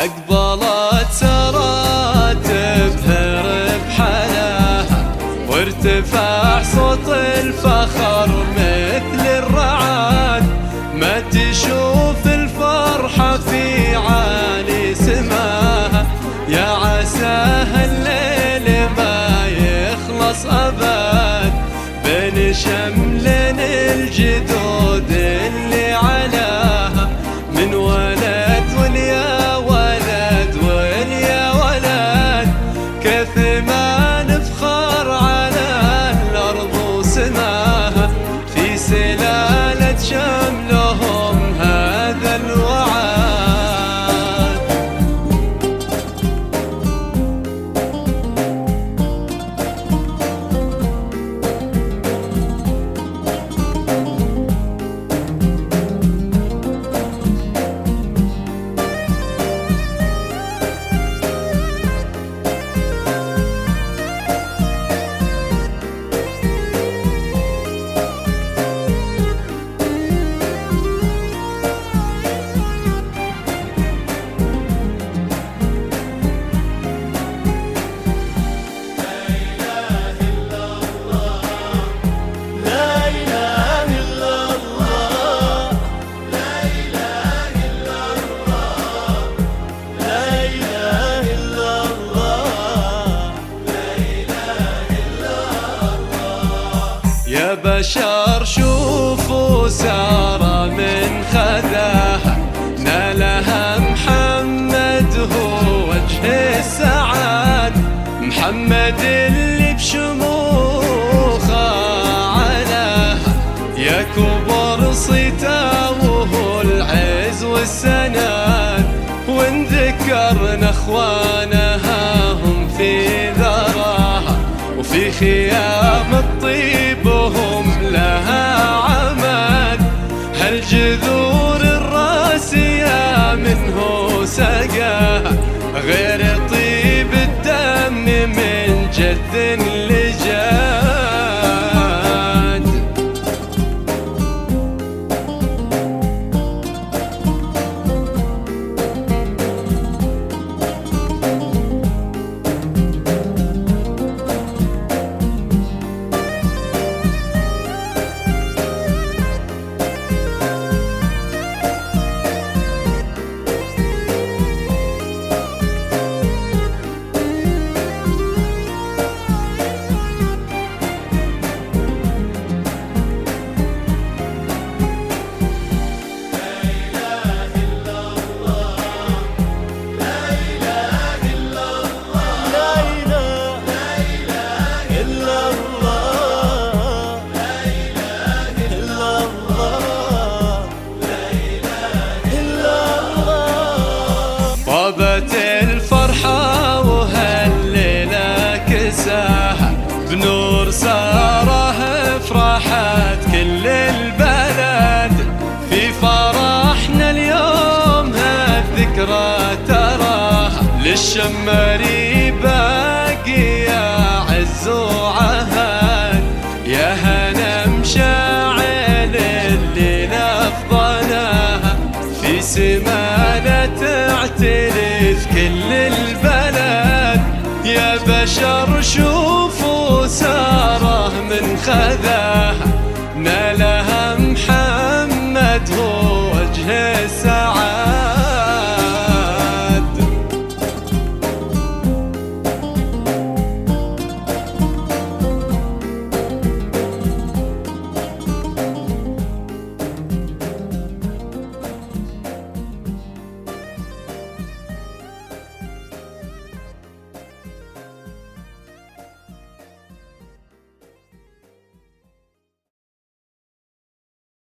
أقبلت سرات بهر بحلاها، وارتفع صوت الفخر مثل الرعاد. ما تشوف الفرحة في عالي سماها، يا عساها الليل ما يخلص أبد. بين شملين الجدود اللي علاها، من ولد واليا ولد واليا ولد. كيف ما نفخر على الأرض وسماها، في سلالة شملهم هذا الوعد. يا بشر شوفوا سارة من خذاها، نالها محمد هو وجه السعاد. محمد اللي بشموخه علاها، يا كبر صيته وهو العز والسناد. وان ذكرنا اخوانها هم في ذراها، وفي خيام الطيب وهم لها عماد. هالجذور الراسية منه سقاها، غير طيب الدم من جد لجاد. طابت الفرحة وهالليلة كساها، بنور ساره فرحت كل البلد. في فرحنا اليوم هالذكرى تراها، للشمري باقي يا عز وعهد. يا هنا مشاعل اللي نفضناها، في سمانة تعترف كل البلد. يا بشر شوفوا ساره من خذاها، نالها محمد هو وجه السعاد.